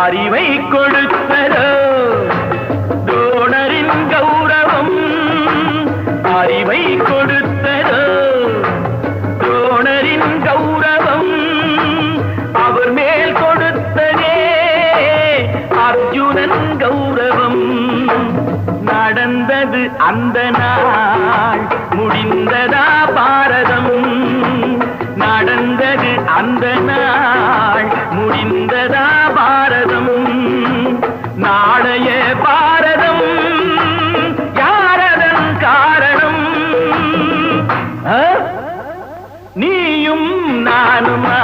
அறிவை கொடுத்ததோ துரோணரின் கௌரவம், அறிவை கொடுத்ததோ துரோணரின் கௌரவம், அவர் மேல் கொடுத்ததே அர்ஜுனன் கௌரவம். நடந்தது அந்த நாள், முடிந்ததா பாரதம், நடந்தது அந்த நாள், முடிந்ததா பாரதம். நாளைய பாரதம் யாரதன் காரணம்? நீயும் நானுமா?